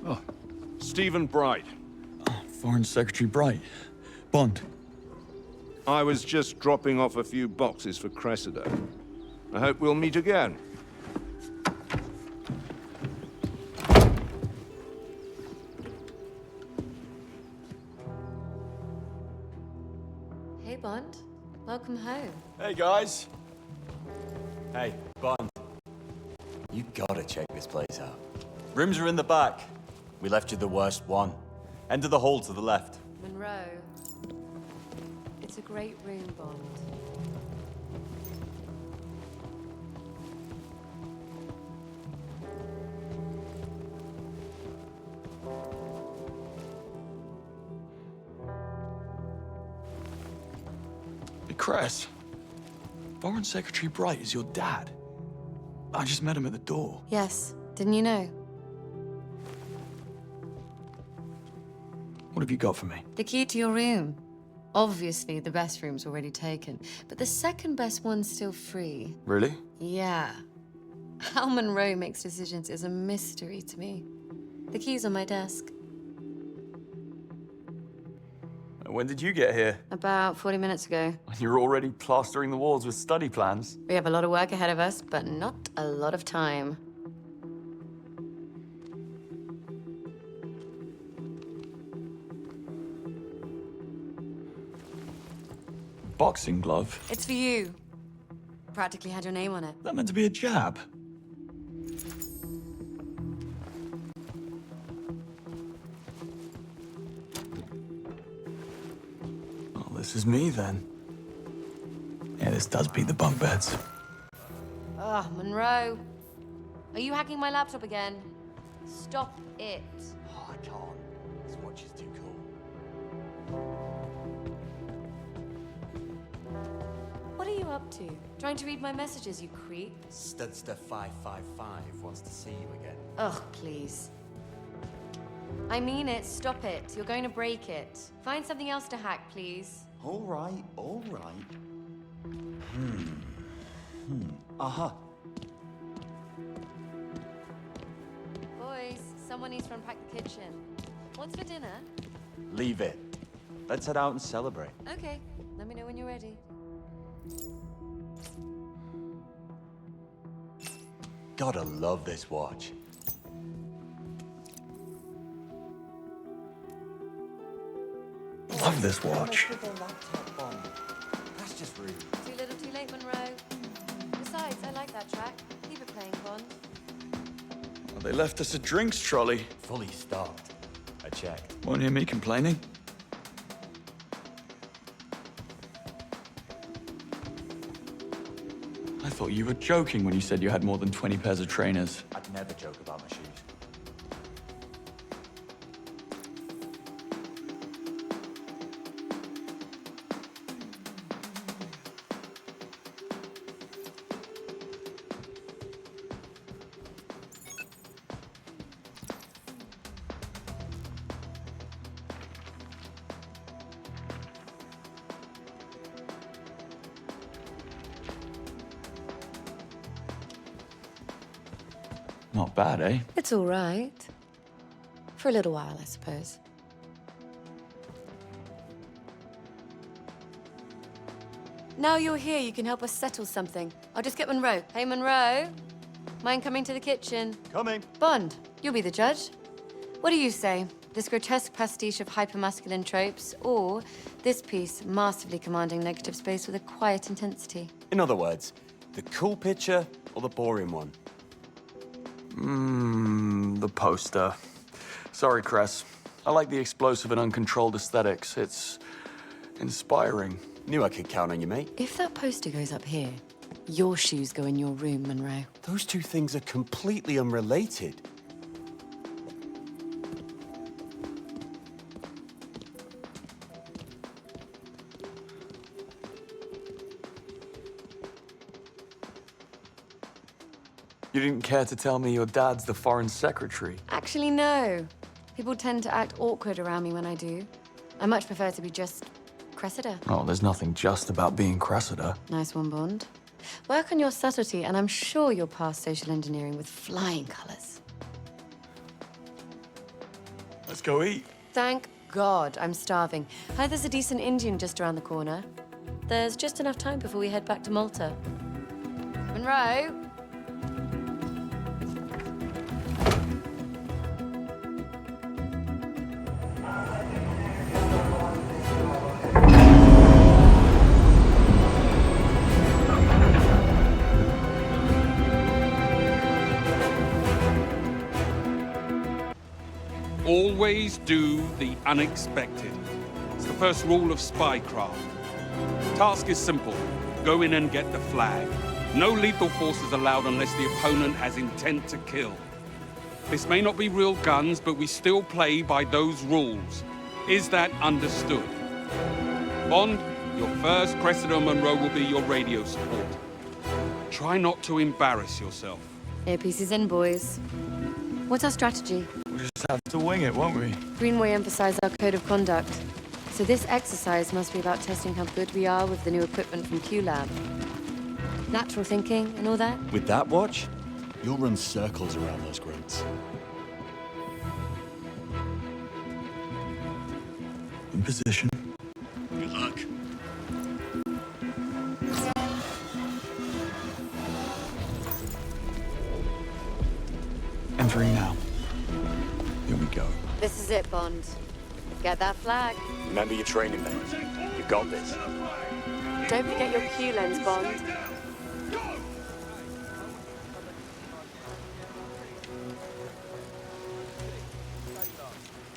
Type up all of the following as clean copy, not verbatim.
Oh, Stephen Bright. Oh, Foreign Secretary Bright. Bond. I was just dropping off a few boxes for Cressida. I hope we'll meet again. Hey, Bond. Welcome home. Hey, guys. Hey, Bond. You gotta check this place out. Rooms are in the back. We left you the worst one. End of the hall to the left. Monroe. It's a great room, Bond. Hey, Cress. Foreign Secretary Bright is your dad. I just met him at the door. Yes. Didn't you know? What have you got for me? The key to your room. Obviously, the best room's already taken, but the second best one's still free. Really? Yeah. How Monroe makes decisions is a mystery to me. The key's on my desk. When did you get here? About 40 minutes ago. You're already plastering the walls with study plans. We have a lot of work ahead of us, but not a lot of time. Boxing glove? It's for you. Practically had your name on it. That meant to be a jab. Well, this is me then. Yeah, this does beat the bunk beds. Ugh, Monroe. Are you hacking my laptop again? Stop it. Oh, I can't. This watch is too cool. What are you up to? Trying to read my messages, you creep? Studster555 wants to see you again. Ugh, please. I mean it. Stop it. You're going to break it. Find something else to hack, please. All right, all right. Uh-huh. Boys, someone needs to unpack the kitchen. What's for dinner? Leave it. Let's head out and celebrate. Okay, let me know when you're ready. Gotta love this watch. Love this watch. That's just rude. Too little, too late, Monroe. Besides, I like that track. Keep it playing, Bond. Well, they left us a drinks trolley. Fully stocked. I checked. Won't hear me complaining. I thought you were joking when you said you had more than 20 pairs of trainers. I'd never joke about my shoes. Not bad, eh? It's all right. For a little while, I suppose. Now you're here, you can help us settle something. I'll just get Monroe. Hey, Monroe. Mind coming to the kitchen? Coming. Bond, you'll be the judge. What do you say? This grotesque pastiche of hypermasculine tropes, or this piece masterfully commanding negative space with a quiet intensity? In other words, the cool picture or the boring one? The poster. Sorry, Cress. I like the explosive and uncontrolled aesthetics. It's inspiring. Knew I could count on you, mate. If that poster goes up here, your shoes go in your room, Monroe. Those two things are completely unrelated. You didn't care to tell me your dad's the foreign secretary. Actually, no. People tend to act awkward around me when I do. I much prefer to be just Cressida. Oh, there's nothing just about being Cressida. Nice one, Bond. Work on your subtlety, and I'm sure you'll pass social engineering with flying colors. Let's go eat. Thank God, I'm starving. Hi, there's a decent Indian just around the corner. There's just enough time before we head back to Malta. Monroe? Always do the unexpected. It's the first rule of spycraft. Task is simple. Go in and get the flag. No lethal force is allowed unless the opponent has intent to kill. This may not be real guns, but we still play by those rules. Is that understood? Bond, your first Cressida Monroe will be your radio support. Try not to embarrass yourself. Earpieces in, boys. What's our strategy? We'll just have to wing it, won't we? Greenway emphasized our code of conduct. So this exercise must be about testing how good we are with the new equipment from Q-Lab. Natural thinking and all that? With that watch, you'll run circles around those grunts. In position. Good luck. Entering now. Here we go. This is it, Bond. Get that flag. Remember your training, mate. You got this. Don't forget your Q lens, Bond.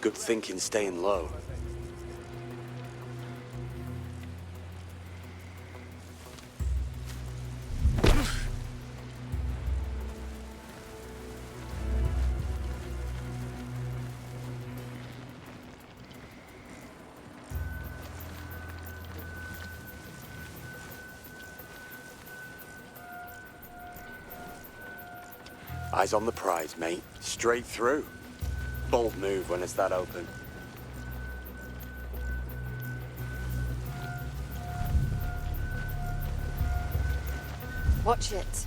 Good thinking staying low. Eyes on the prize, mate. Straight through. Bold move when it's that open. Watch it.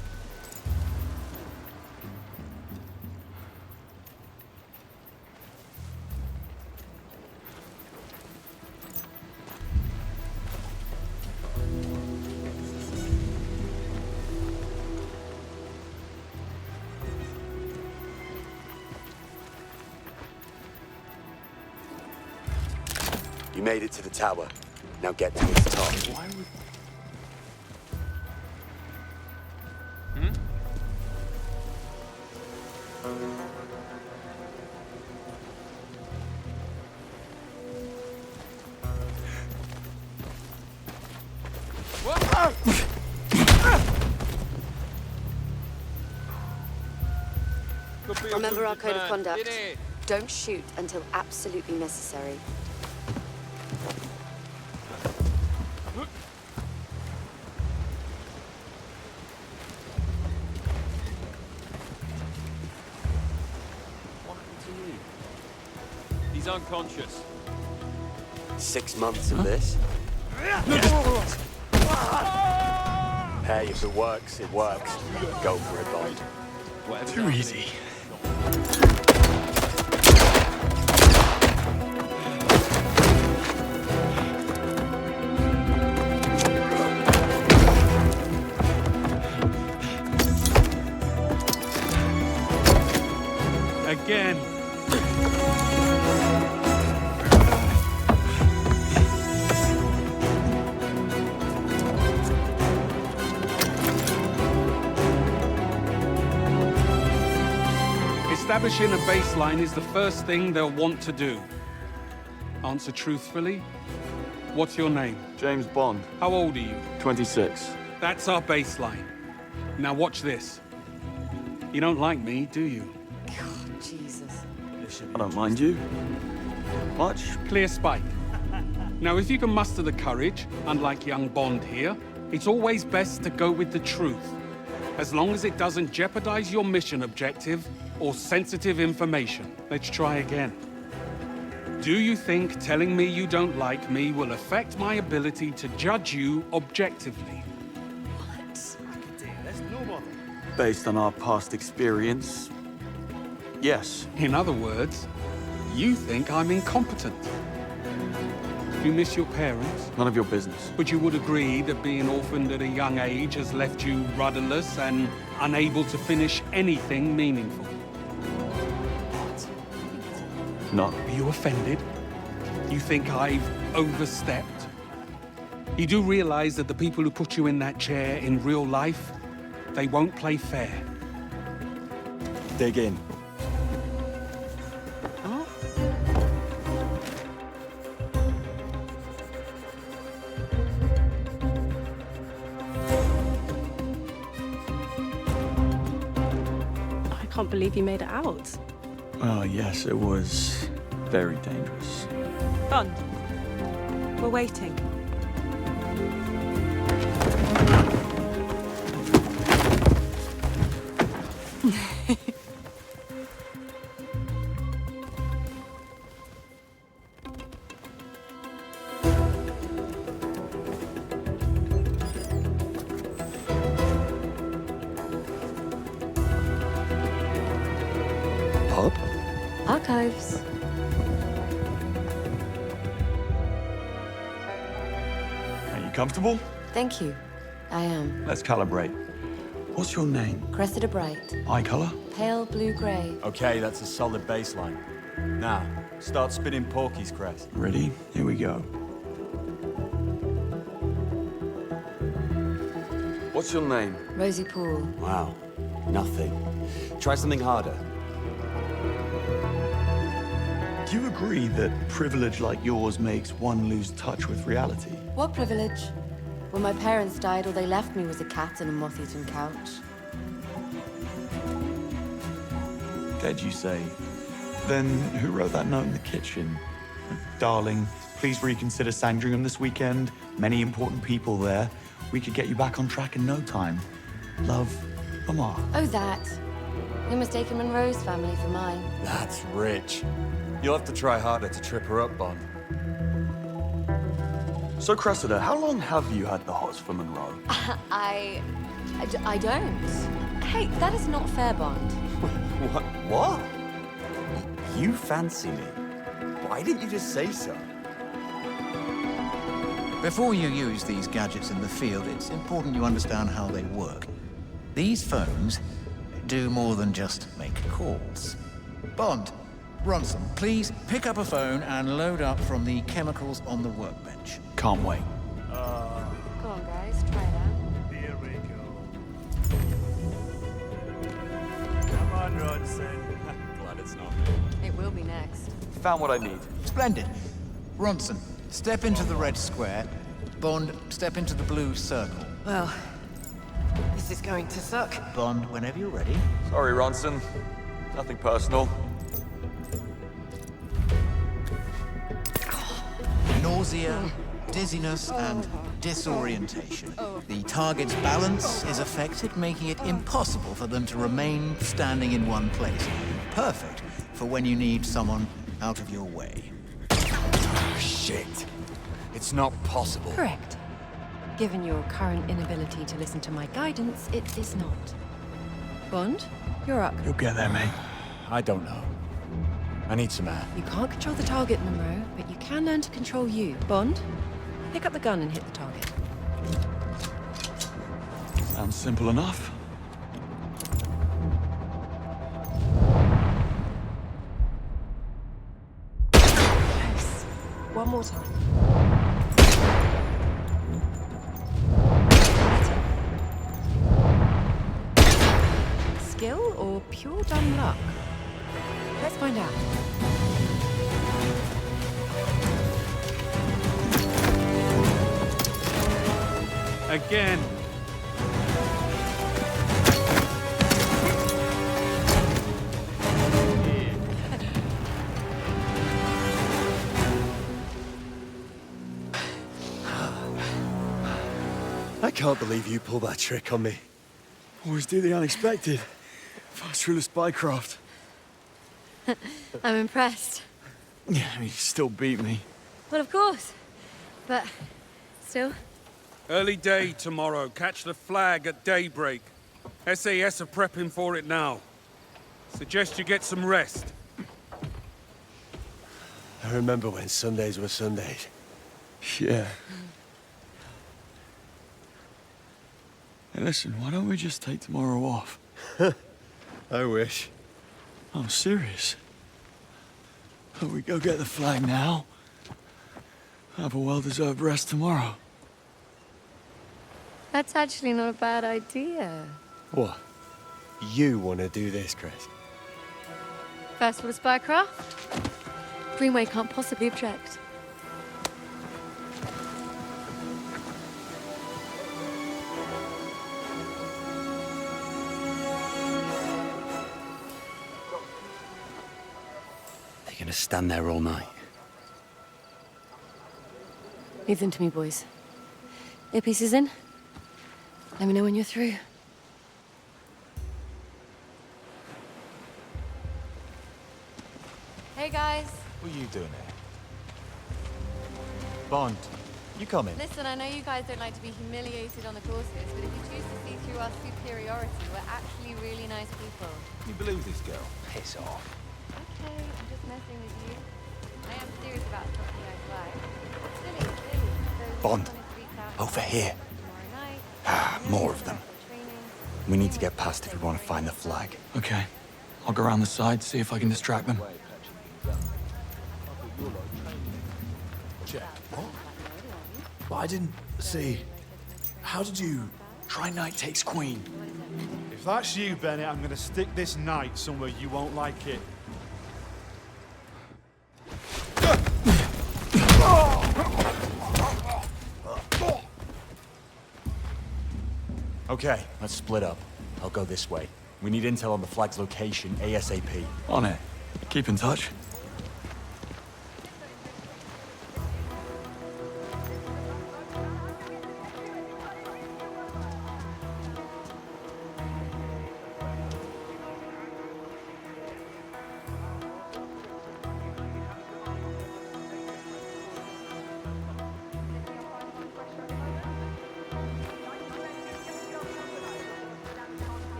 You made it to the tower. Now get to its top. Why would... Remember our code of conduct. Don't shoot until absolutely necessary. He's unconscious. 6 months of this? Hey, if it works, it works. Go for it, Bond. Too easy. Again. Establishing a baseline is the first thing they'll want to do. Answer truthfully. What's your name? James Bond, How old are you? 26. That's our baseline. Now watch this. You don't like me, do you? Jesus. I don't mind you. Much? Clear Spike. Now, if you can muster the courage, unlike young Bond here, it's always best to go with the truth. As long as it doesn't jeopardize your mission objective or sensitive information. Let's try again. Do you think telling me you don't like me will affect my ability to judge you objectively? Based on our past experience, yes. In other words, you think I'm incompetent. Do you miss your parents? None of your business. But you would agree that being orphaned at a young age has left you rudderless and unable to finish anything meaningful. No. Are you offended? You think I've overstepped? You do realize that the people who put you in that chair in real life, they won't play fair. Dig in. I can't believe you made it out. Oh, yes, it was very dangerous. Bond, we're waiting. Pub? Archives. Are you comfortable? Thank you. I am. Let's calibrate. What's your name? Cressida Bright. Eye color? Pale blue-grey. Okay, that's a solid baseline. Now, start spinning porkies, Cress. Ready? Here we go. What's your name? Rosie Poole. Wow, nothing. Try something harder. Do you agree that privilege like yours makes one lose touch with reality? What privilege? When my parents died, all they left me was a cat and a moth-eaten couch. Dead, you say? Then who wrote that note in the kitchen? Darling, please reconsider Sandringham this weekend. Many important people there. We could get you back on track in no time. Love, Lamar. Oh, that. You're mistaken Monroe's family for mine. That's rich. You'll have to try harder to trip her up, Bond. So, Cressida, how long have you had the hots for Monroe? I don't. Hey, that is not fair, Bond. What? You fancy me? Why didn't you just say so? Before you use these gadgets in the field, it's important you understand how they work. These phones do more than just make calls. Bond, Ronson, please pick up a phone and load up from the chemicals on the workbench. Can't wait. Go on, guys, try it out. Here we go. Come on, Ronson. Glad it's not me. It will be next. Found what I need. Splendid. Ronson, step into the red square. Bond, step into the blue circle. Well, this is going to suck. Bond, whenever you're ready. Sorry, Ronson. Nothing personal. Nausea, dizziness, and disorientation. The target's balance is affected, making it impossible for them to remain standing in one place. Perfect for when you need someone out of your way. Shit. It's not possible. Correct. Given your current inability to listen to my guidance, it is not. Bond, you're up. You'll get there, mate. I don't know. I need some air. You can't control the target, Monroe, but you can learn to control you. Bond, pick up the gun and hit the target. Sounds simple enough. Yes. One more time. Skill or pure dumb luck? Let's find out. Again. I can't believe you pulled that trick on me. Always do the unexpected. Fast rule of spycraft. I'm impressed. Yeah, he still beat me. Well, of course. But still. Early day tomorrow. Catch the flag at daybreak. SAS are prepping for it now. Suggest you get some rest. I remember when Sundays were Sundays. Yeah. Hey, listen, why don't we just take tomorrow off? I wish. I'm serious. We go get the flag now. Have a well-deserved rest tomorrow. That's actually not a bad idea. What? You want to do this, Chris? Festival of Spycraft? Greenway can't possibly object. They're gonna stand there all night. Leave them to me, boys. Earpiece is in. Let me know when you're through. Hey, guys. What are you doing here? Bond, you coming? Listen, I know you guys don't like to be humiliated on the courses, but if you choose to see through our superiority, we're actually really nice people. You believe this girl? Piss off. Okay, I'm just messing with you. I am serious about something I like. Silly. So Bond, wanted to reach out over here. tomorrow night. Ah, I know more you of them. guys are training. We need to get past if we want to find the flag. Okay. I'll go around the side, see if I can distract them. Check. What? But I didn't see. How did you... Try knight takes queen. If that's you, Bennett, I'm gonna stick this knight somewhere you won't like it. Okay, let's split up. I'll go this way. We need intel on the flag's location ASAP. On it. Keep in touch.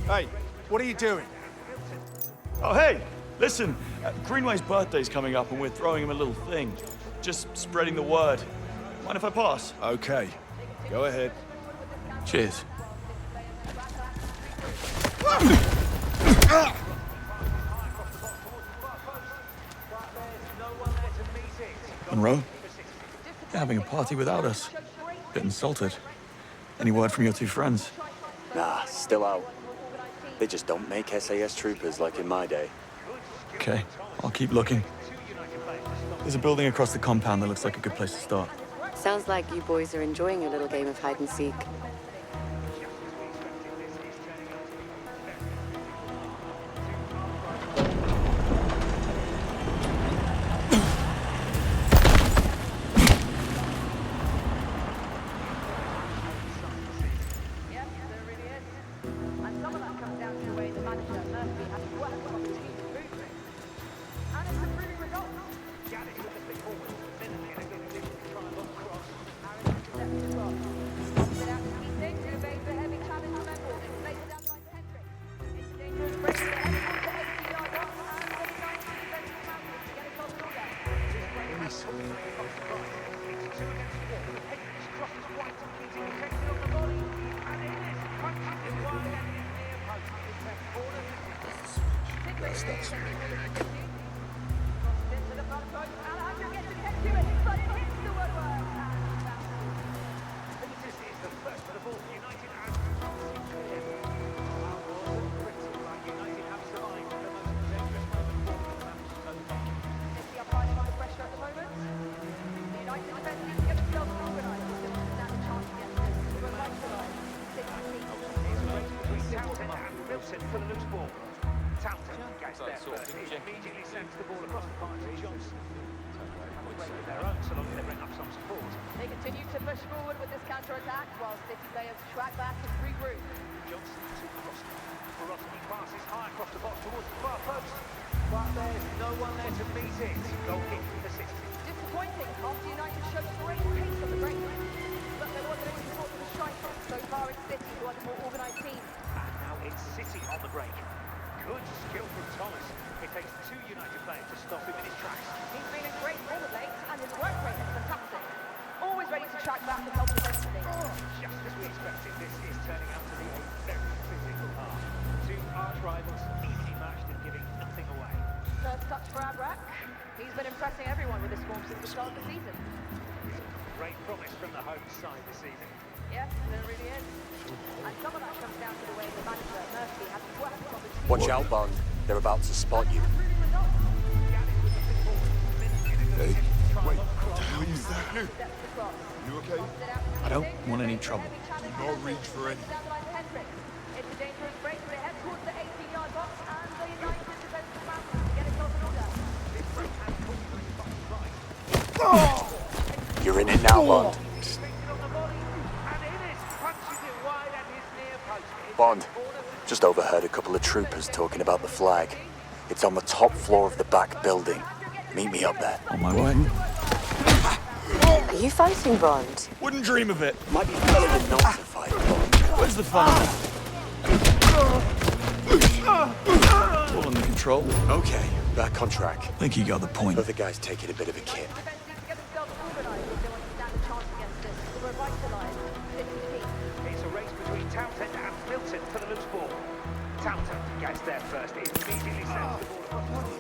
Hey, what are you doing? Oh, hey! Listen, Greenway's birthday's coming up and we're throwing him a little thing. Just spreading the word. Mind if I pass? Okay, go ahead. Cheers. Monroe? They're having a party without us. Bit insulted. Any word from your two friends? Nah, still out. They just don't make SAS troopers like in my day. Okay, I'll keep looking. There's a building across the compound that looks like a good place to start. Sounds like you boys are enjoying your little game of hide and seek. They continue to push forward with this counter-attack while City players track back and regroup. Johnson to Crosby. Crosby passes high across the box towards the far post. But there's no one there to meet it. Goal kick for the City. Disappointing. After United showed great pace on the break. But there wasn't any support for the striker. So far it's City who are the more organised team. And now it's City on the break. Good skill from Thomas. It takes two United players to stop him in his tracks. He's been in great form of late, and his work rate is fantastic. Always ready to track back and help defensively. Just as we expected, this is turning out to be a very physical half. Two arch rivals, evenly matched and giving nothing away. First touch for Abrak. He's been impressing everyone with his form since the start of the season. Great promise from the home side this season. Yes, there really is. And some of that comes down to the way the manager, Murphy, has worked on the team. Watch out, Bond. They're about to spot you. Hey, wait. What the hell is that? You okay? I don't want any trouble. Do not reach for anything. It's a dangerous break, but it heads towards the 18-yard box, and the United defensive man get it off in order. This break has put you You're in it now, Bond. Bond, just overheard a couple of troopers talking about the flag. It's on the top floor of the back building. Meet me up there. On my way. Are you fighting, Bond? Wouldn't dream of it. Might be better than not to fight, Bond. Where's the fun? All under control. Okay, back on track. I think you got the point. Other guys taking a bit of a kip. It's a race between Townsend and Milton for the loose ball. Townsend gets there first. He immediately sends the ball across.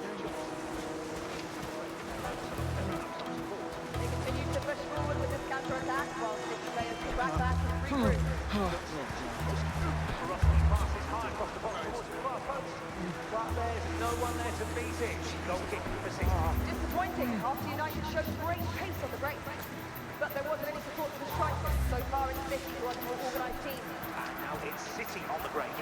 They continue to push forward with this counter-attack while City players pull back and regroup. Passes high across the box towards the far post. But there's no one there to beat it. Goal kick for City. Disappointing after United showed great pace on the break. But there wasn't any support for the striker. So far it's City who are the more organised team. And now it's City on the break.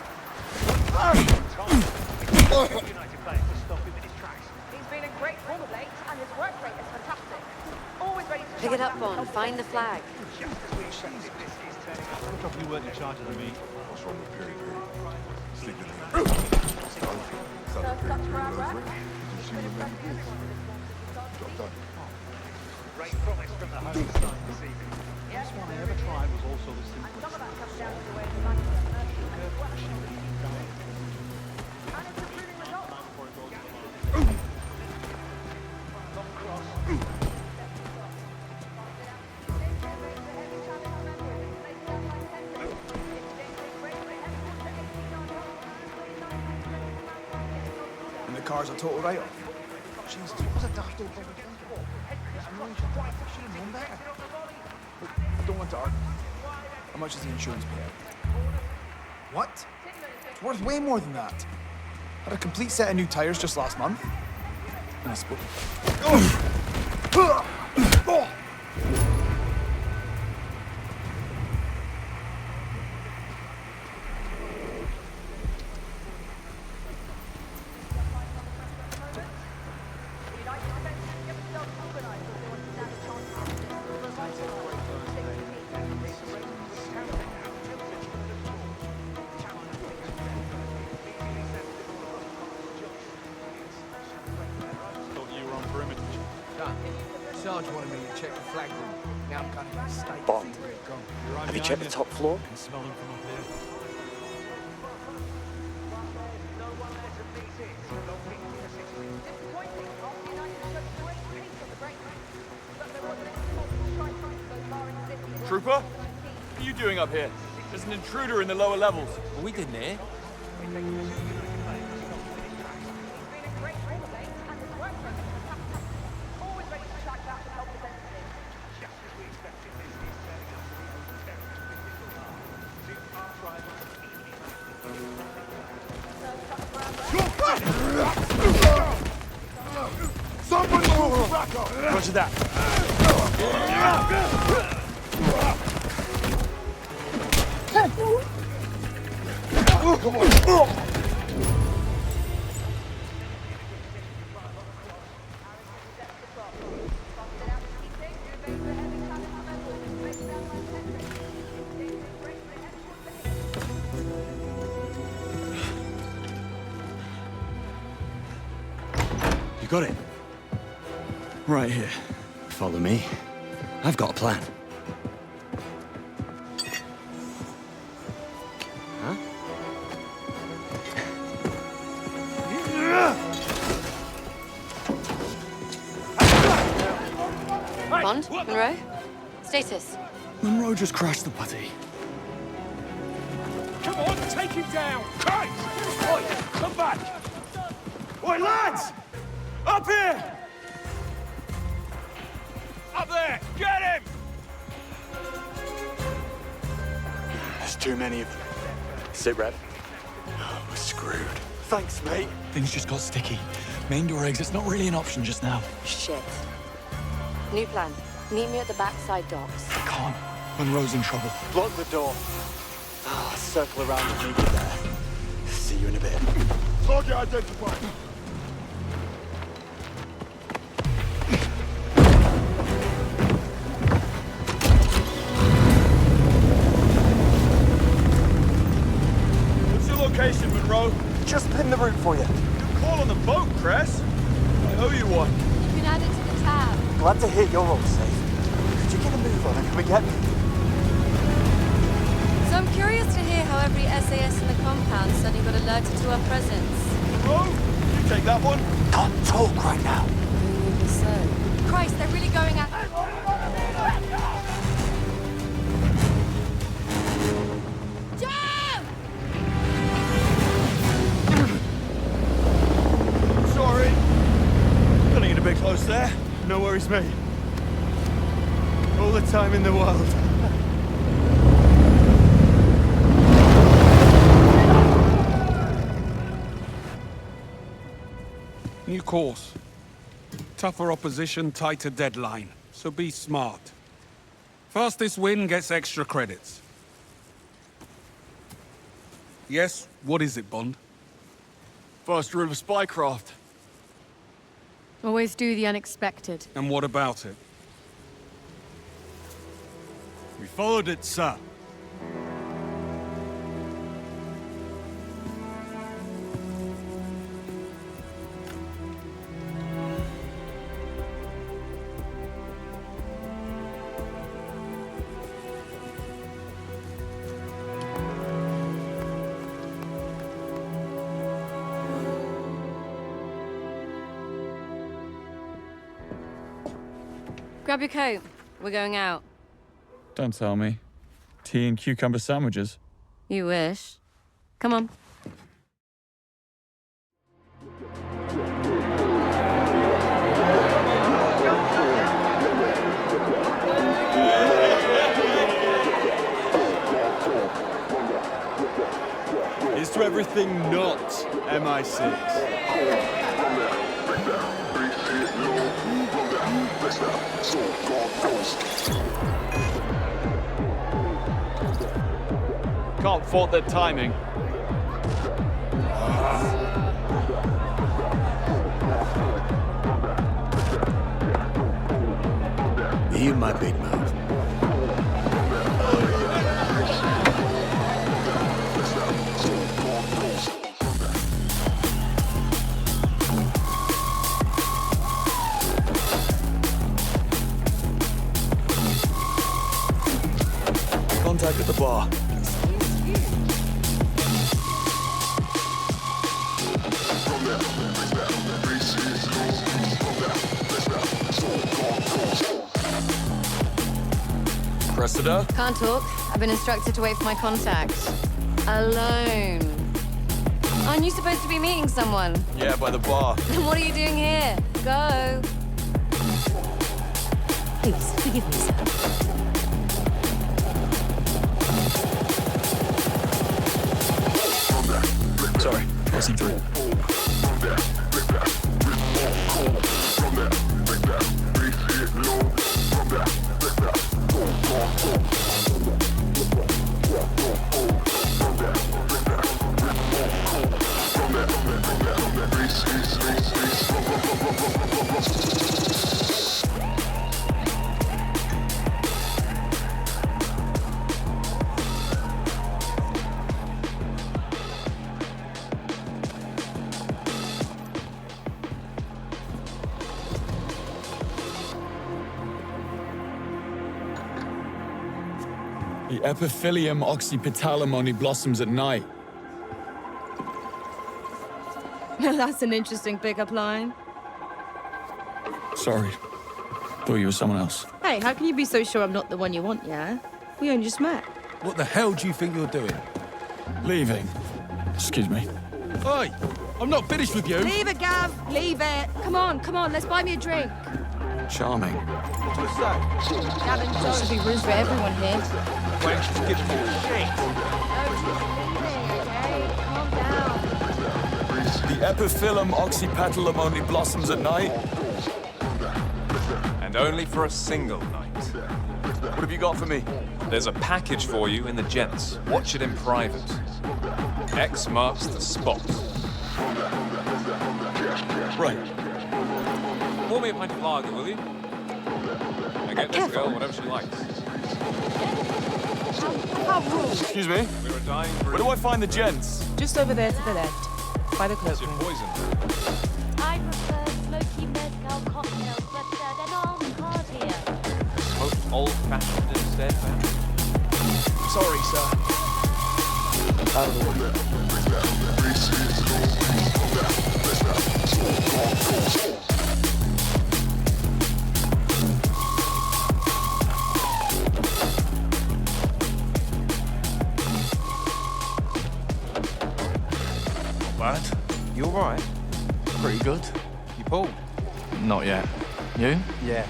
United players to stop him in his tracks. He's been in great form of late, and his work rate is fantastic. Always ready to Pick it up, Bond. Find the flag. Just as we expected, this is turning out. Look up, you weren't in charge of the meet. What's wrong with Perry? Sleep in there. First touch for Abrak. He's been impressing everyone with his form since the start of the season. Great promise from the home side this season. Yes, One I ever tried was also the and simplest. some of that comes down to the way the manager, Murphy, has worked on the team. And it's improving results. Long cross. And the car's a total write-off. Jesus, what was a daft old thing to think about? It's annoying. I should have known better. Look, I don't want to argue. How much does the insurance pay out? What? It's worth way more than that. Had a complete set of new tires just last month. And I spoke. Sarge wanted me to check the flag room. Now I'm cutting a mistake. Bond, have you checked the top floor? I can smell them from up here. Trooper? What are you doing up here? There's an intruder in the lower levels. Well, we didn't hear. Roger that. got it? Right here. Follow me. I've got a plan. Huh? Bond? Monroe? Status? Monroe just crashed the buddy. Come on, take him down! Right! Oi, come back! Oi, lads! Up here! Up there! Get him! There's too many of them. Sit rep. Oh, we're screwed. Thanks, mate. Things just got sticky. Main door exit's not really an option just now. Shit. New plan. Meet me at the backside docks. I can't. Monroe's in trouble. Block the door. Circle around and meet you there. See you in a bit. Target identified. What's your location, Monroe? Just pin the route for you. Good call on the boat, Cress. I owe you one. You can add it to the tab. Glad to hear you're all safe. Could you get a move on and come and get me? So I'm curious to hear how every SAS in the compound suddenly got alerted to our presence. Monroe, you take that one. Can't talk right now. Maybe so. Christ, they're really going at... Jam! Sorry. Cutting it a bit close there. No worries, mate. All the time in the world. New course. Tougher opposition, tighter deadline. So be smart. Fastest win gets extra credits. Yes, what is it, Bond? First rule of spycraft. Always do the unexpected. And what about it? We followed it, sir. Grab your coat. We're going out. Don't tell me. Tea and cucumber sandwiches. You wish. Come on. Here's to everything not MI6. Can't fault their timing. Me and my big mouth. Contact at the bar. Cressida? Can't talk. I've been instructed to wait for my contact. Alone. Aren't you supposed to be meeting someone? Yeah, by the bar. Then what are you doing here? Go. Please, forgive me, sir. Sorry, passing through. The epiphylium oxypetalum only blossoms at night. That's an interesting pickup line. Sorry. Thought you were someone else. Hey, how can you be so sure I'm not the one you want, yeah? We only just met. What the hell do you think you're doing? Leaving. Excuse me. Oi! I'm not finished with you! Leave it, Gav! Leave it! Come on, let's buy me a drink. Charming. What's that? Gavin, there should be room for everyone here. Wait, just give me a shit. Calm down. The epiphyllum oxypetalum only blossoms at night. And only for a single night. What have you got for me? There's a package for you in the gents. Watch it in private. X marks the spot. Right. Pour me a pint of lager, will you? And get this girl whatever she likes. Excuse me? We're a dying Where do I find the gents? Just over there to the left, by the That's cloakroom. your poison. I prefer smoky mezcal cocktails, but they're not on the card here. Most old-fashioned instead, man. Sorry, sir. Out of the way. Bad. You alright? Pretty good. You pulled? Not yet. You? Yeah.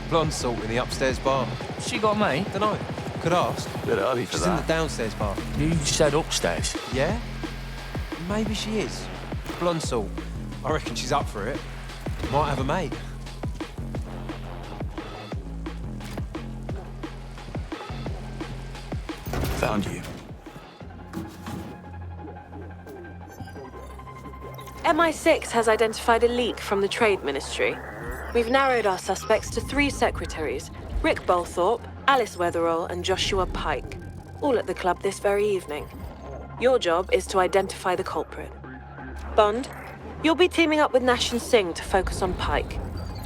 Blonde salt in the upstairs bar. She got me? Dunno. Could ask. Bit early for She's in the downstairs bar. You said upstairs. Yeah? Maybe she is. Blonde salt. I reckon she's up for it. Might have a mate. Found you. MI6 has identified a leak from the Trade Ministry. We've narrowed our suspects to 3 secretaries, Rick Bolthorpe, Alice Wetherall, and Joshua Pike, all at the club this very evening. Your job is to identify the culprit. Bond, you'll be teaming up with Nash and Singh to focus on Pike.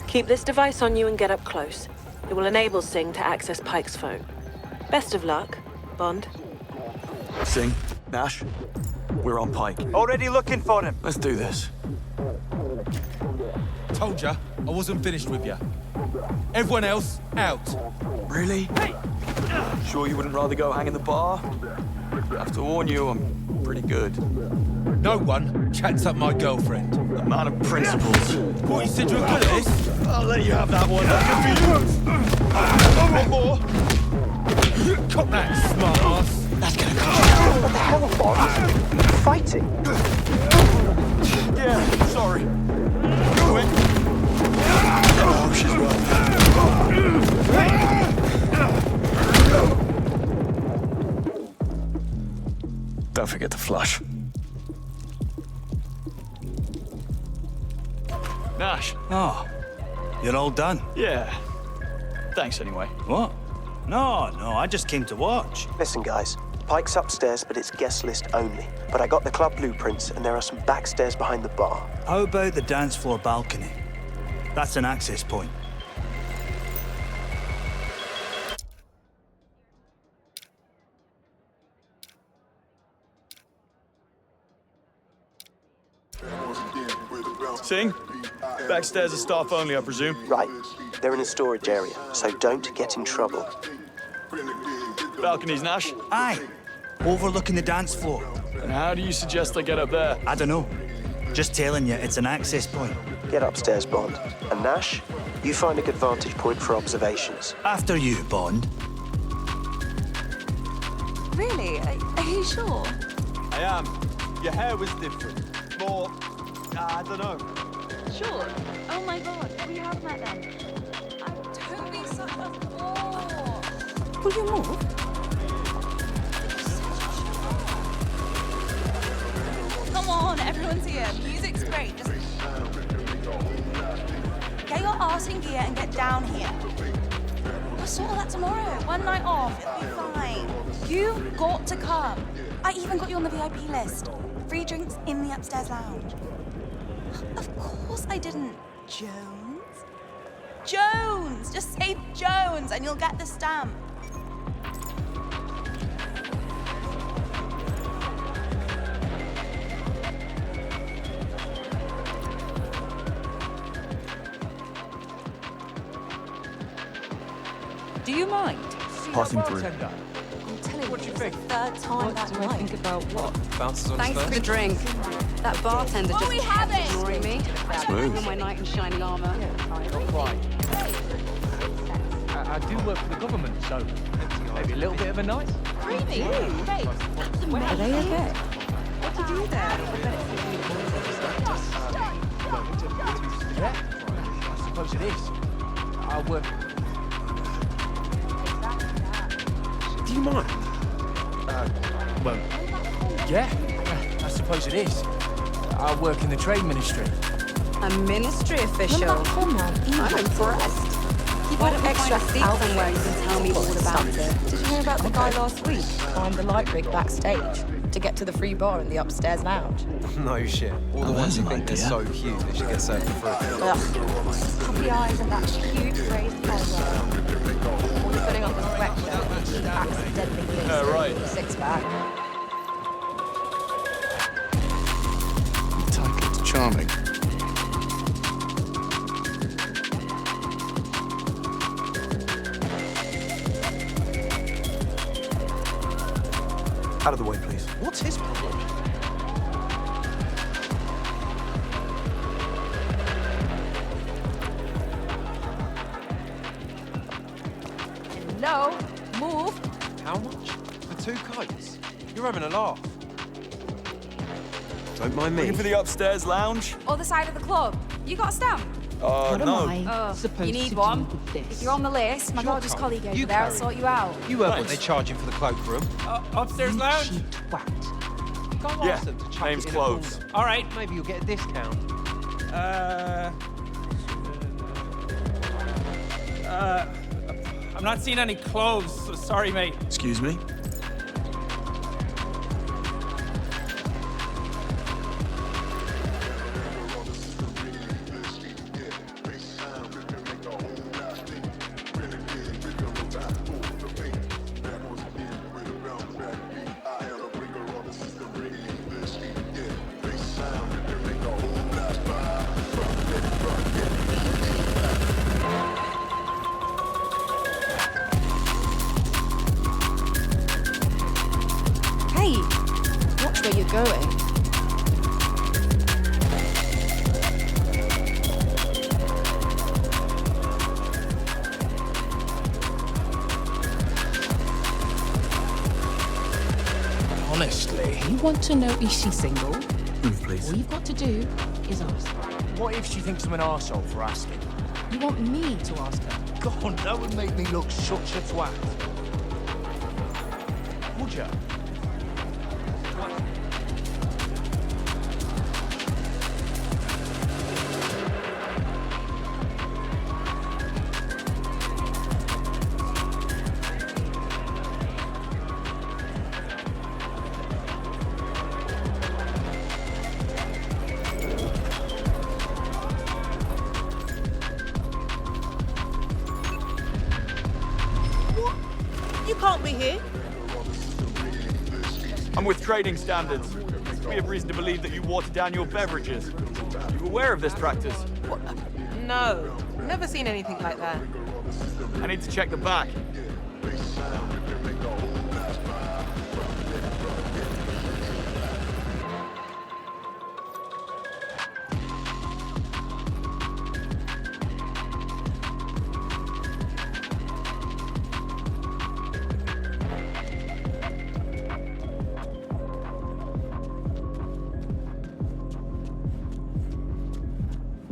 Keep this device on you and get up close. It will enable Singh to access Pike's phone. Best of luck, Bond. Singh, Nash, we're on Pike. Already looking for him. Let's do this. Told ya, I wasn't finished with ya. Everyone else, out. Really? Hey! Sure you wouldn't rather go hang in the bar? I have to warn you, I'm pretty good. No one chats up my girlfriend. A man of principles. What, you said you were good at this? I'll let you have that one. One more. Cop that, smart ass. That's gonna cost. What the hell, Bond? Fighting? Yeah, sorry. Quick. Oh, she's right. Don't forget to flush. Nash. Oh, you're all done? Yeah. Thanks anyway. What? No, I just came to watch. Listen, guys. Pike's upstairs, but it's guest list only. But I got the club blueprints, and there are some backstairs behind the bar. How about the dance floor balcony? That's an access point. Singh? Backstairs are staff only, I presume? Right. They're in a storage area, so don't get in trouble. Balconies, Nash? Aye, overlooking the dance floor. And how do you suggest I get up there? I don't know. Just telling you, it's an access point. Get upstairs, Bond. And Nash, you find a good vantage point for observations. After you, Bond. Really? Are you sure? I am. Your hair was different. More, I don't know. Sure. Oh my god, we have met then. Don't be such a bore. Will you move? Come on, everyone's here. Music's great. Just get your arse in gear and get down here. We'll sort all that tomorrow. One night off, it'll be fine. You got to come. I even got you on the VIP list. Free drinks in the upstairs lounge. Of course I didn't. Jones? Jones! Just say Jones and you'll get the stamp. Do you mind? Passing through. What do you think? Third time that night. Think about what? Bounces on Thanks for the drink. That bartender just kept ignoring me. Smooth. With my knight in shining armor. Not quite. I do work for the government, so maybe a little bit of a night. Really? Great. Are they okay? What do you do there? Yeah, I suppose it is. I work. Do you mind? Well, yeah, I suppose it is. I work in the trade ministry. A ministry official. Come on, I'm impressed. Keep an extra seat somewhere you can tell me all about it. Did you hear about the guy last week? Climbed the light rig backstage to get to the free bar in the upstairs lounge. No shit. All the ones who think they're so cute, they should get served for free. Ugh. Puppy eyes and that cute raised eyebrow. All you're putting up a sweatshirt and she accidentally gets right. a six-pack. Entitled to charming. Out of the way, please. What's his problem? No, move. How much? For 2 kites? You're having a laugh. Don't mind me. Looking for the upstairs lounge? Other side of the club. You got a stamp? No. You need one. If you're on the list, my gorgeous colleague over there will sort you out. You heard what they're charging for the cloakroom. Upstairs lounge? Go ask Yeah, them to chuck name's it in a clothes. corner. All right. Maybe you'll get a discount. I'm not seeing any clothes. Sorry, mate. Excuse me? Hey, watch where you're going. Honestly. You want to know is she single? Move, please. All you've got to do is ask. What if she thinks I'm an arsehole for asking? You want me to ask her? God, that would make me look such a twat. Would you? You can't be here. I'm with trading standards. We have reason to believe that you water down your beverages. Are you aware of this practice? No, never seen anything like that. I need to check the back.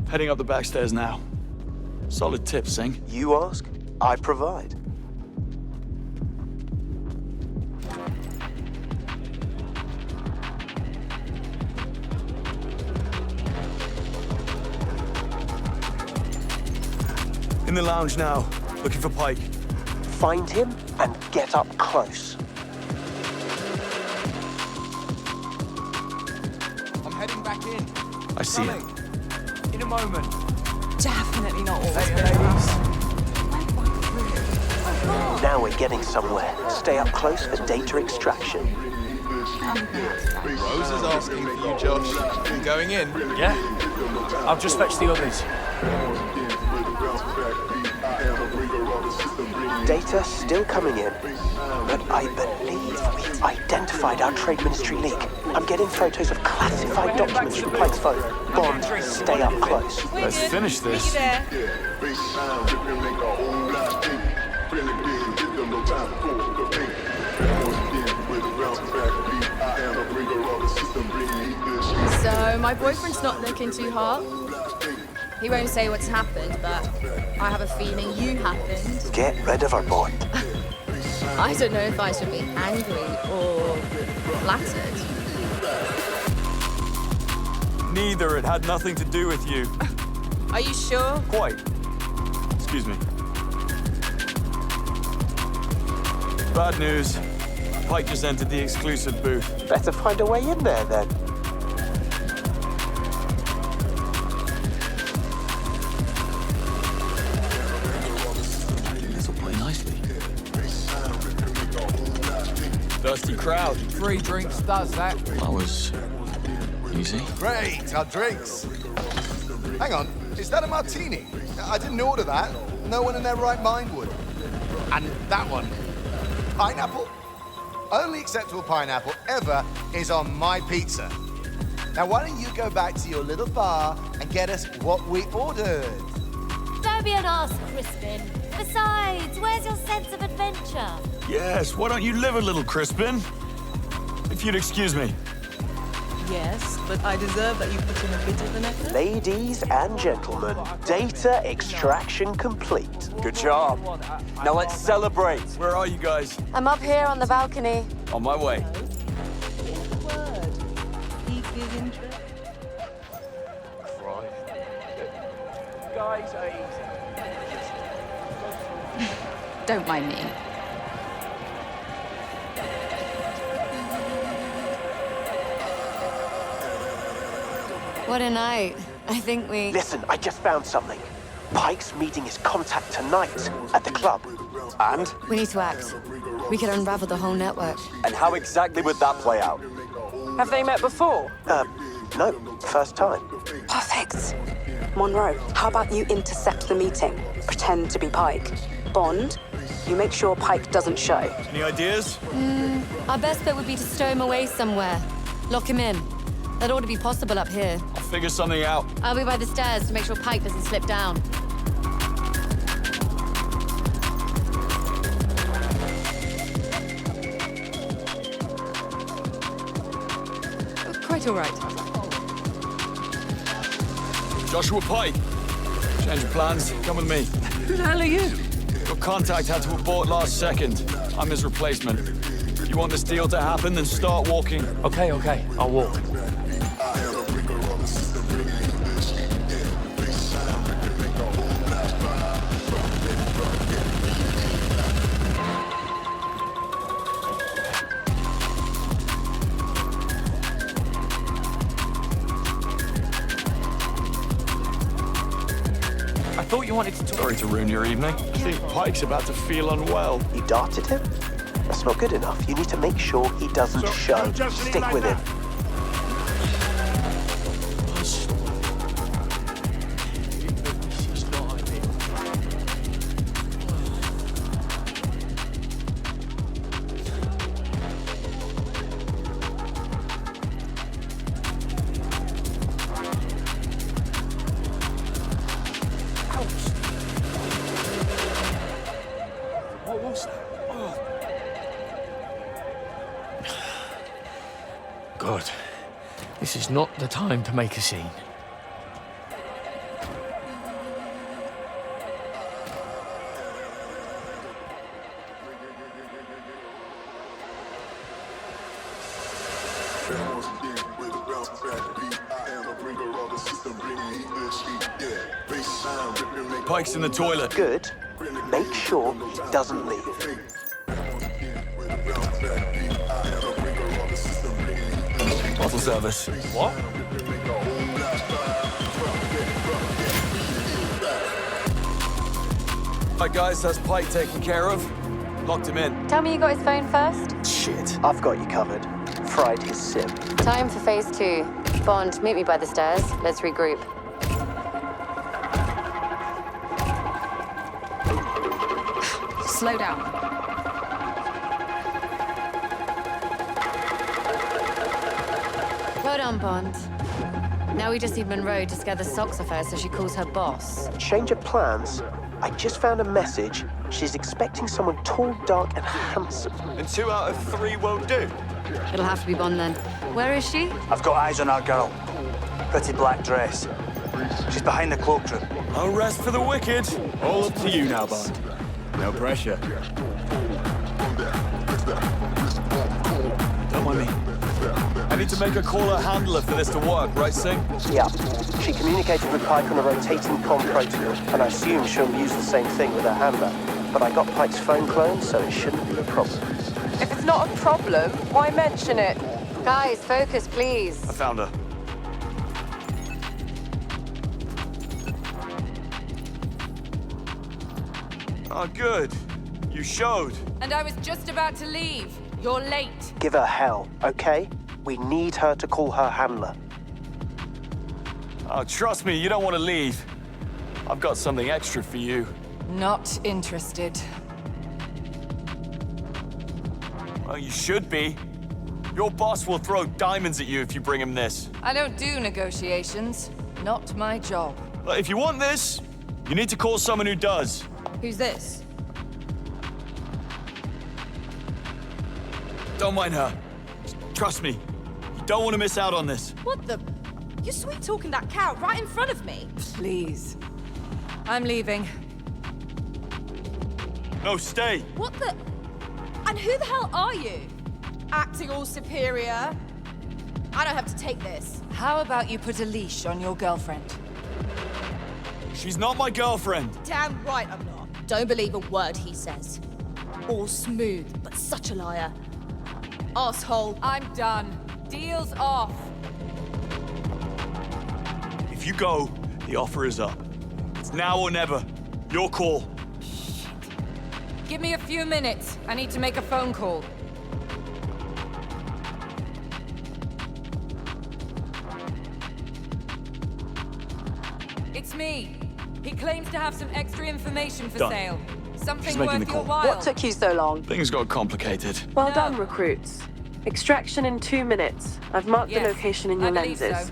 Heading up the back stairs now. Solid tip, Singh. You ask, I provide. In the lounge now, looking for Pike. Find him and get up close. I'm heading back in. I see him. In a moment. Definitely not all this. Now we're getting somewhere. Stay up close for data extraction. Rose is asking for you, Josh. You going in? Yeah. I'll just fetch the others. Data still coming in, but I believe we've identified our Trade Ministry leak. I'm getting photos of classified documents from Pike's phone. Bond, stay up close. Let's finish this. So, my boyfriend's not looking too hot. He won't say what's happened, but I have a feeling you happened. Get rid of her, Bond. I don't know if I should be angry or flattered. Neither. It had nothing to do with you. Are you sure? Quite. Excuse me. Bad news. Pike just entered the exclusive booth. Better find a way in there, then. This will play nicely. Thirsty crowd. 3 drinks does that. That was easy. Great, our drinks. Hang on, is that a martini? I didn't order that. No one in their right mind would. And that one, pineapple? Only acceptable pineapple ever is on my pizza. Now, why don't you go back to your little bar and get us what we ordered? Don't be an arse, Crispin. Besides, where's your sense of adventure? Yes, why don't you live a little, Crispin? If you'd excuse me. Yes, but I deserve that you put in a bit of an effort. Ladies and gentlemen, data extraction complete. Good job. Now let's celebrate. Where are you guys? I'm up here on the balcony. On my way. Guys are easy. Don't mind me. What a night. I think we... Listen, I just found something. Pike's meeting his contact tonight at the club. And? We need to act. We could unravel the whole network. And how exactly would that play out? Have they met before? No. First time. Perfect. Monroe, how about you intercept the meeting? Pretend to be Pike. Bond, you make sure Pike doesn't show. Any ideas? Our best bet would be to stow him away somewhere. Lock him in. That ought to be possible up here. I'll figure something out. I'll be by the stairs to make sure Pike doesn't slip down. Quite all right. Joshua Pike. Change of plans. Come with me. Who the hell are you? Your contact had to abort last second. I'm his replacement. If you want this deal to happen, then start walking. Okay, I'll walk. I thought you wanted to talk. Sorry to ruin your evening. I think Pike's about to feel unwell. You darted him? That's not good enough. You need to make sure he doesn't show. Stick with him. What was that? God, this is not the time to make a scene. Pike's in the toilet. Good. Make sure he doesn't leave. Bottle service. What? Right, guys, that's Pike taken care of. Locked him in. Tell me you got his phone first. Shit. I've got you covered. Fried his SIM. Time for phase 2. Bond, meet me by the stairs. Let's regroup. Slow down. Well done, Bond. Now we just need Monroe to scare the socks off her so she calls her boss. Change of plans? I just found a message. She's expecting someone tall, dark, and handsome. And 2 out of 3 won't do. It'll have to be Bond then. Where is she? I've got eyes on our girl. Pretty black dress. She's behind the cloakroom. No rest for the wicked. All up to you now, Bond. No pressure. Don't mind me. I need to make a caller handler for this to work, right, Singh? Yeah. She communicated with Pike on a rotating comm protocol, and I assume she'll use the same thing with her handler. But I got Pike's phone cloned, so it shouldn't be a problem. If it's not a problem, why mention it? Guys, focus, please. I found her. Oh, good. You showed. And I was just about to leave. You're late. Give her hell, okay? We need her to call her handler. Oh, trust me, you don't want to leave. I've got something extra for you. Not interested. Well, you should be. Your boss will throw diamonds at you if you bring him this. I don't do negotiations. Not my job. But if you want this, you need to call someone who does. Who's this? Don't mind her. Trust me, you don't want to miss out on this. What the? You're sweet-talking that cow right in front of me. Please. I'm leaving. No, stay. What the? And who the hell are you? Acting all superior? I don't have to take this. How about you put a leash on your girlfriend? She's not my girlfriend. Damn right I'm not. Don't believe a word he says. All smooth, but such a liar. Asshole. I'm done. Deal's off. If you go, the offer is up. It's now or never. Your call. Give me a few minutes. I need to make a phone call. It's me. He claims to have some extra information for Done. sale. Something She's making worth the your call. while. What took you so long? Things got complicated. Well done, recruits. Extraction in 2 minutes. I've marked the location in your lenses.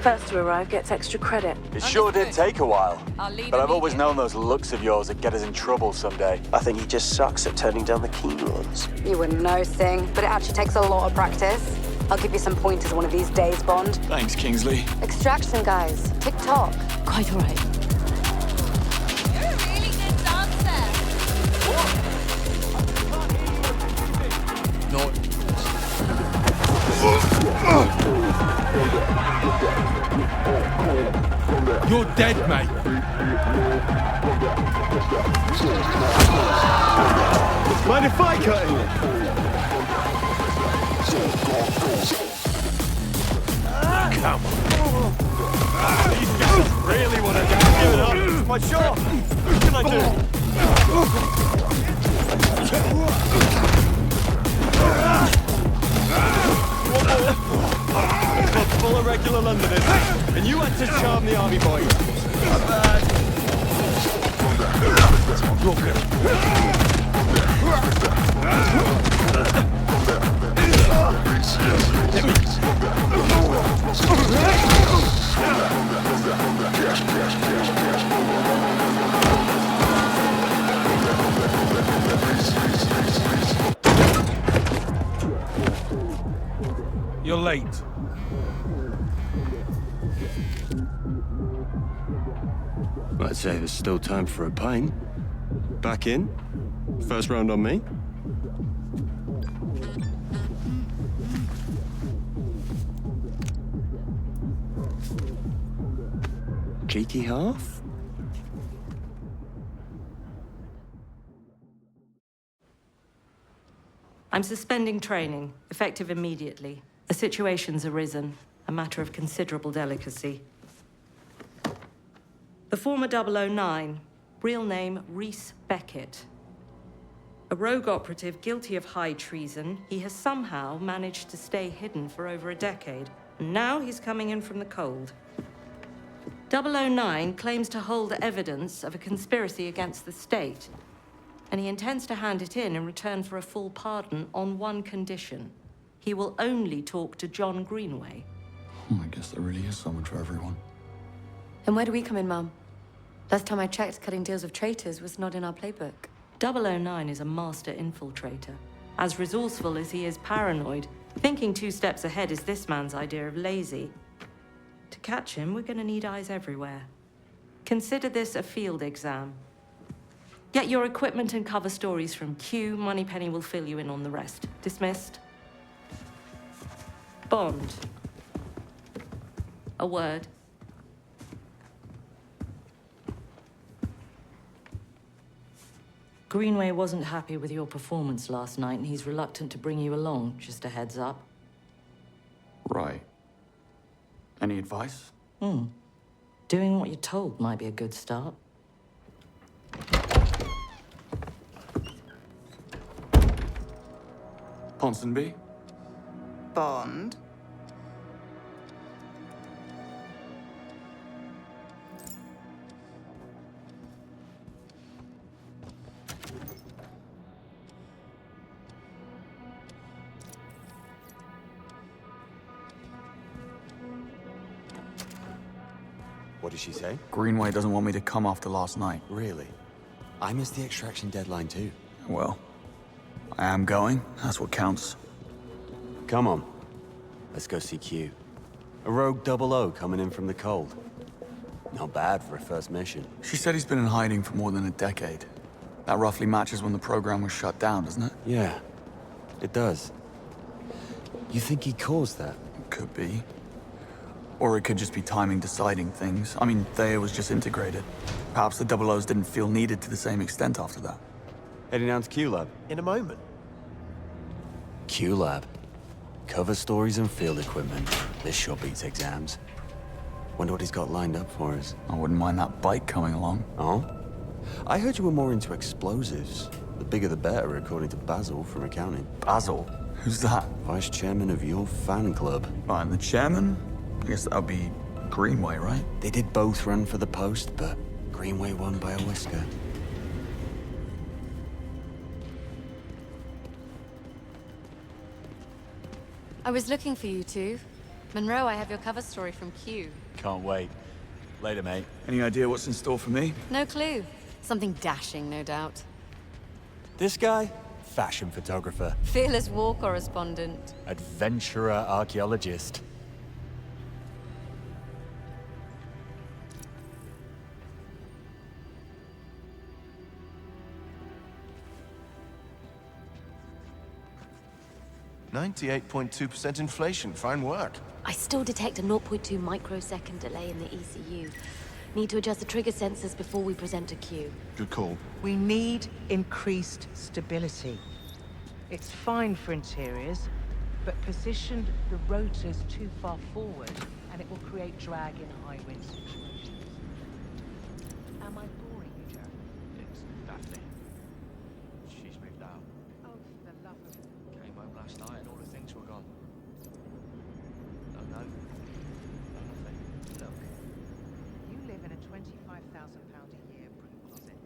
First to arrive gets extra credit. It sure did take a while. I'll leave But I've always known those looks of yours would get us in trouble someday. I think he just sucks at turning down the keen ones. You wouldn't know, Singh, but it actually takes a lot of practice. I'll give you some pointers one of these days, Bond. Thanks, Kingsley. Extraction, guys. TikTok. Quite all right. You're a really good dancer. No. You're dead, mate. Mind if I cut him? Come on. These guys really want to give it up. It's my shot. What can I do? But full of regular Londoners, and you had to charm the army boy. Not bad. You're late. I'd say there's still time for a pint. Back in. First round on me. Cheeky half? I'm suspending training, effective immediately. A situation's arisen, a matter of considerable delicacy. The former 009, real name Reese Beckett. A rogue operative guilty of high treason, he has somehow managed to stay hidden for over a decade. And now he's coming in from the cold. 009 claims to hold evidence of a conspiracy against the state. and he intends to hand it in return for a full pardon on one condition. He will only talk to John Greenway. I guess there really is someone for everyone. And where do we come in, Mum? Last time I checked, cutting deals with traitors was not in our playbook. 009 is a master infiltrator. As resourceful as he is paranoid, thinking 2 steps ahead is this man's idea of lazy. To catch him, we're gonna need eyes everywhere. Consider this a field exam. Get your equipment and cover stories from Q. Moneypenny will fill you in on the rest. Dismissed? Bond. A word. Greenway wasn't happy with your performance last night, and he's reluctant to bring you along, just a heads up. Right. Any advice? Doing what you're told might be a good start. Ponsonby? Bond. What did she say? Greenway doesn't want me to come after last night. Really? I missed the extraction deadline too. Well, I am going. That's what counts. Come on. Let's go see Q. A rogue 00 coming in from the cold. Not bad for a first mission. She said he's been in hiding for more than a decade. That roughly matches when the program was shut down, doesn't it? Yeah, it does. You think he caused that? Could be. Or it could just be timing deciding things. I mean, Thea was just integrated. Perhaps the 00s didn't feel needed to the same extent after that. Heading down to Q-Lab. In a moment. Q-Lab. Cover stories and field equipment. This sure beats exams. Wonder what he's got lined up for us. I wouldn't mind that bike coming along. Oh? I heard you were more into explosives. The bigger the better, according to Basil from accounting. Basil? Who's that? Vice chairman of your fan club. Right, and the chairman? I guess that would be Greenway, right? They did both run for the post, but Greenway won by a whisker. I was looking for you two. Monroe, I have your cover story from Q. Can't wait. Later, mate. Any idea what's in store for me? No clue. Something dashing, no doubt. This guy? Fashion photographer. Fearless war correspondent. Adventurer archaeologist. %98.2% inflation. Fine work. I still detect a 0.2 microsecond delay in the ECU. Need to adjust the trigger sensors before we present to Q. Good call. We need increased stability. It's fine for interiors, but positioned the rotors too far forward, and it will create drag in high wind situations. Am I boring you, Joe? It's Daphne. She's moved out. Oh, for the love of... Came home last night and all the things were gone. No note. No nothing. Look, you live in a £25,000 a year broom closet.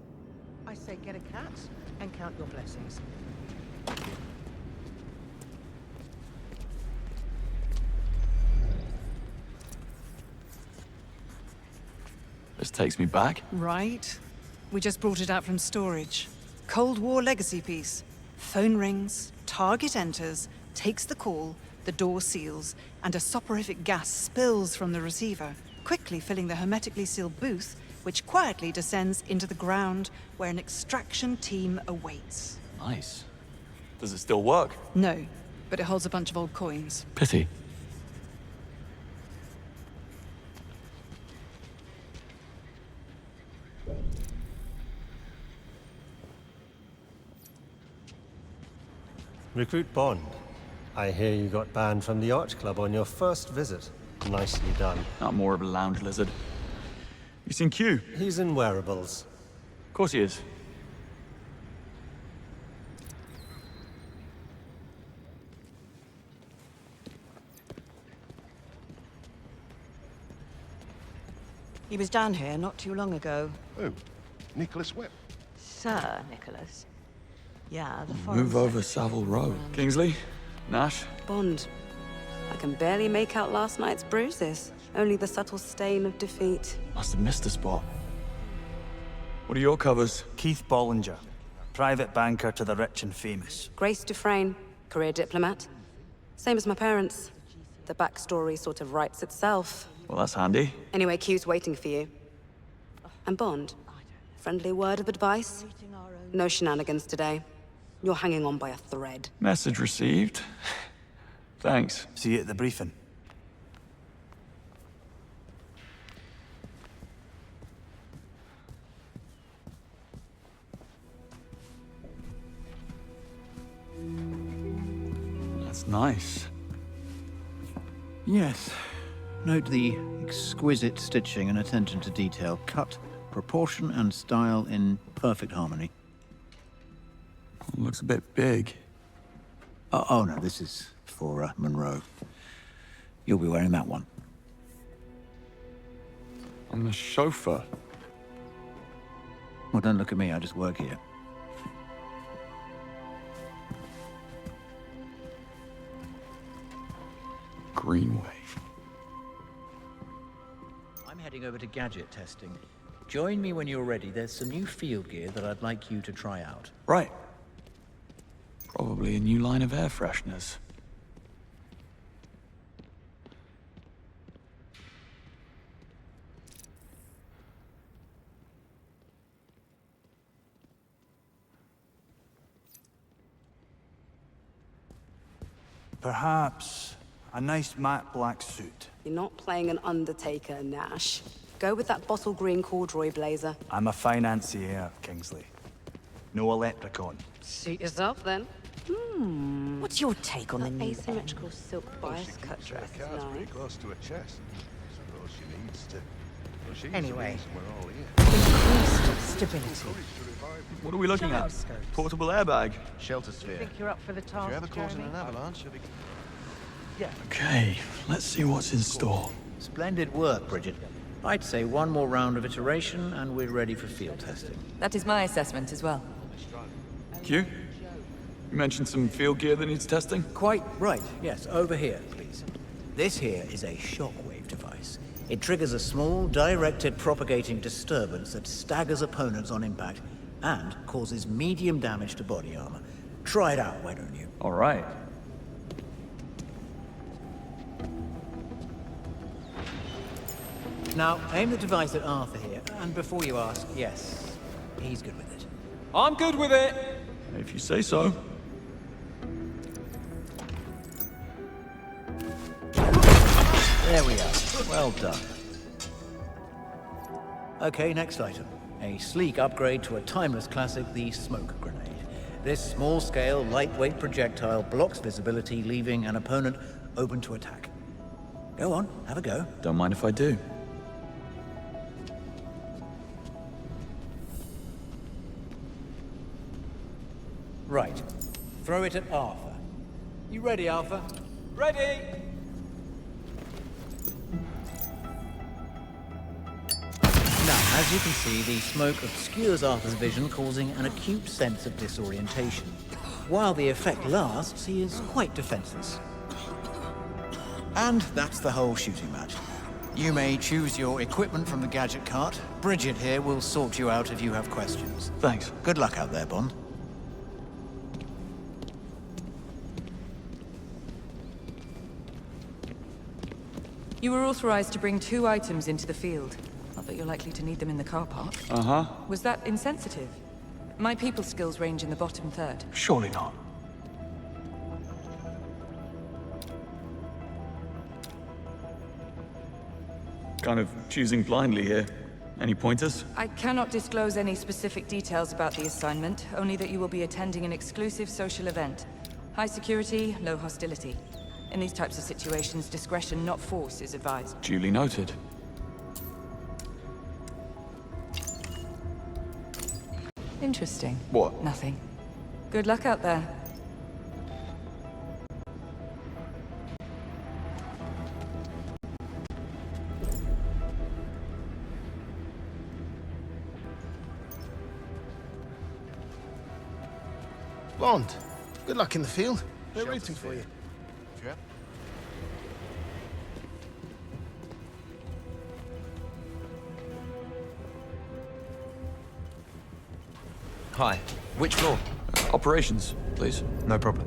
I say get a cat and count your blessings. This takes me back. Right. We just brought it out from storage. Cold War legacy piece. Phone rings, target enters, takes the call, the door seals, and a soporific gas spills from the receiver, quickly filling the hermetically sealed booth, which quietly descends into the ground where an extraction team awaits. Nice. Does it still work? No, but it holds a bunch of old coins. Pity. Recruit Bond. I hear you got banned from the Arch Club on your first visit. Nicely done. Not more of a lounge lizard. You seen Q? He's in wearables. Of course he is. He was down here not too long ago. Who? Nicholas Whip? Sir Nicholas. Yeah, the Move over Savile Row. Kingsley? Nash? Bond. I can barely make out last night's bruises. Only the subtle stain of defeat. Must have missed a spot. What are your covers? Keith Bollinger, private banker to the rich and famous. Grace Dufresne, career diplomat. Same as my parents. The backstory sort of writes itself. Well, that's handy. Anyway, Q's waiting for you. And Bond, friendly word of advice? No shenanigans today. You're hanging on by a thread. Message received. Thanks. See you at the briefing. That's nice. Yes. Note the exquisite stitching and attention to detail. Cut, proportion, and style in perfect harmony. Looks a bit big. Oh no, this is for Monroe. You'll be wearing that one. I'm the chauffeur. Well, don't look at me, I just work here. Greenway. I'm heading over to gadget testing. Join me when you're ready. There's some new field gear that I'd like you to try out. Right. Probably a new line of air fresheners. Perhaps a nice matte black suit. You're not playing an Undertaker, Nash. Go with that bottle green corduroy blazer. I'm a financier, Kingsley. No a leprechaun. Suit yourself, then. What's your take on the new asymmetrical silk bias cut dress? Nice. Close to a chest. Suppose she needs to. Well, she's Anyway. the reason we're all here. increased stability? What are we looking at? Portable airbag. Shelter sphere. Think you're up for the task, If you're ever caught in Jeremy? an avalanche, you'll be... Okay, let's see what's in store. Splendid work, Bridget. I'd say one more round of iteration and we're ready for field testing. That is my assessment as well. Q? You mentioned some field gear that needs testing? Quite right, yes. Over here, please. This here is a shockwave device. It triggers a small, directed propagating disturbance that staggers opponents on impact and causes medium damage to body armor. Try it out, why don't you? All right. Now, aim the device at Arthur here, and before you ask, yes, he's good with it. I'm good with it. If you say so. There we are. Well done. Okay, next item. A sleek upgrade to a timeless classic, the smoke grenade. This small-scale, lightweight projectile blocks visibility, leaving an opponent open to attack. Go on, have a go. Don't mind if I do. Right. Throw it at Arthur. You ready, Arthur? Ready. Now, as you can see, the smoke obscures Arthur's vision, causing an acute sense of disorientation. While the effect lasts, he is quite defenseless. And that's the whole shooting match. You may choose your equipment from the gadget cart. Bridget here will sort you out if you have questions. Thanks. Good luck out there, Bond. You were authorized to bring 2 items into the field. Not that you're likely to need them in the car park. Uh-huh. Was that insensitive? My people skills range in the bottom third. Surely not. Kind of choosing blindly here. Any pointers? I cannot disclose any specific details about the assignment, only that you will be attending an exclusive social event. High security, low hostility. In these types of situations, discretion, not force, is advised. Duly noted. Interesting. What? Nothing. Good luck out there. Bond, good luck in the field. We're rooting for you. Yeah. Hi. Which floor? Operations, please. No problem.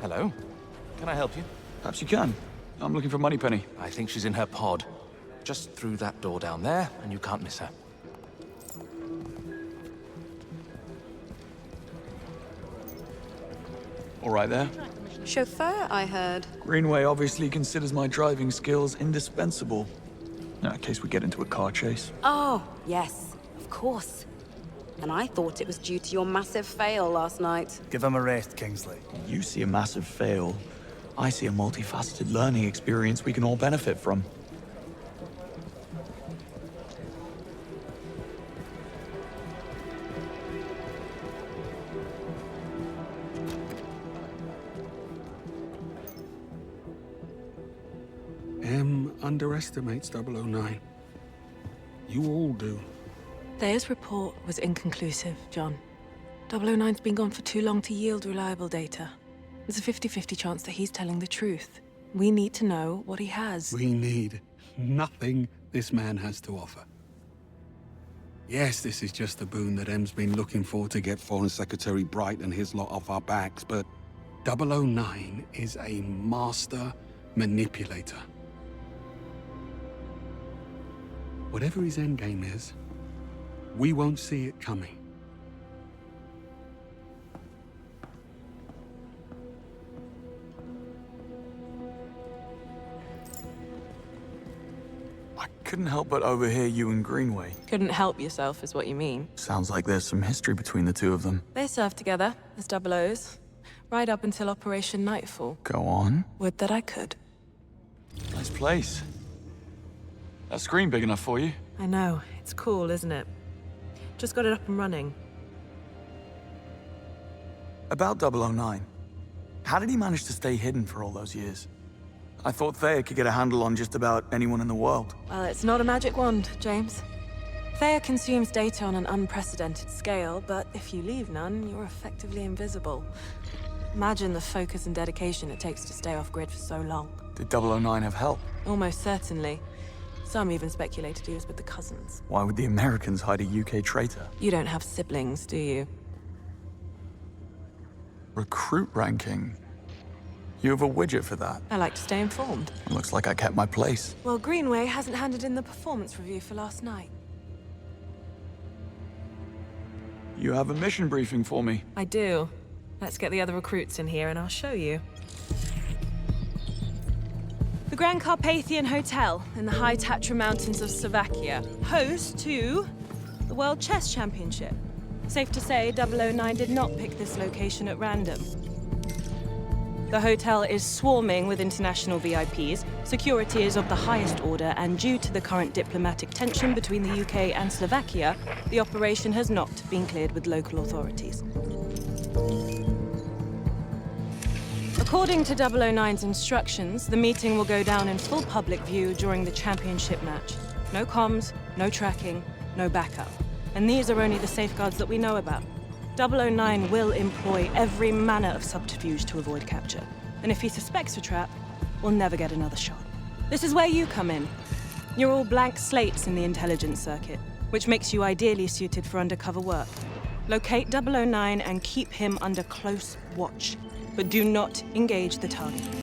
Hello. Can I help you? Perhaps you can. I'm looking for Moneypenny. I think she's in her pod. Just through that door down there, and you can't miss her. All right there. Chauffeur, I heard. Greenway obviously considers my driving skills indispensable. In case we get into a car chase. Oh, yes, of course. And I thought it was due to your massive fail last night. Give him a rest, Kingsley. You see a massive fail. I see a multifaceted learning experience we can all benefit from. M underestimates 009. You all do. Thayer's report was inconclusive, John. 009's been gone for too long to yield reliable data. There's a 50-50 chance that he's telling the truth. We need to know what he has. We need nothing this man has to offer. Yes, this is just the boon that M's been looking for to get Foreign Secretary Bright and his lot off our backs, but 009 is a master manipulator. Whatever his endgame is, we won't see it coming. I couldn't help but overhear you and Greenway. Couldn't help yourself, is what you mean. Sounds like there's some history between the two of them. They served together as double O's, right up until Operation Nightfall. Go on. Would that I could. Nice place. That screen big enough for you? I know. It's cool, isn't it? Just got it up and running. About 009. How did he manage to stay hidden for all those years? I thought Thayer could get a handle on just about anyone in the world. Well, it's not a magic wand, James. Thayer consumes data on an unprecedented scale, but if you leave none, you're effectively invisible. Imagine the focus and dedication it takes to stay off-grid for so long. Did 009 have help? Almost certainly. Some even speculated he was with the cousins. Why would the Americans hide a UK traitor? You don't have siblings, do you? Recruit ranking. You have a widget for that. I like to stay informed. Looks like I kept my place. Well, Greenway hasn't handed in the performance review for last night. You have a mission briefing for me. I do. Let's get the other recruits in here and I'll show you. The Grand Carpathian Hotel in the high Tatra Mountains of Slovakia, host to the World Chess Championship. Safe to say, 009 did not pick this location at random. The hotel is swarming with international VIPs, security is of the highest order, and due to the current diplomatic tension between the UK and Slovakia, the operation has not been cleared with local authorities. According to 009's instructions, the meeting will go down in full public view during the championship match. No comms, no tracking, no backup. And these are only the safeguards that we know about. 009 will employ every manner of subterfuge to avoid capture. And if he suspects a trap, we'll never get another shot. This is where you come in. You're all blank slates in the intelligence circuit, which makes you ideally suited for undercover work. Locate 009 and keep him under close watch. But do not engage the target.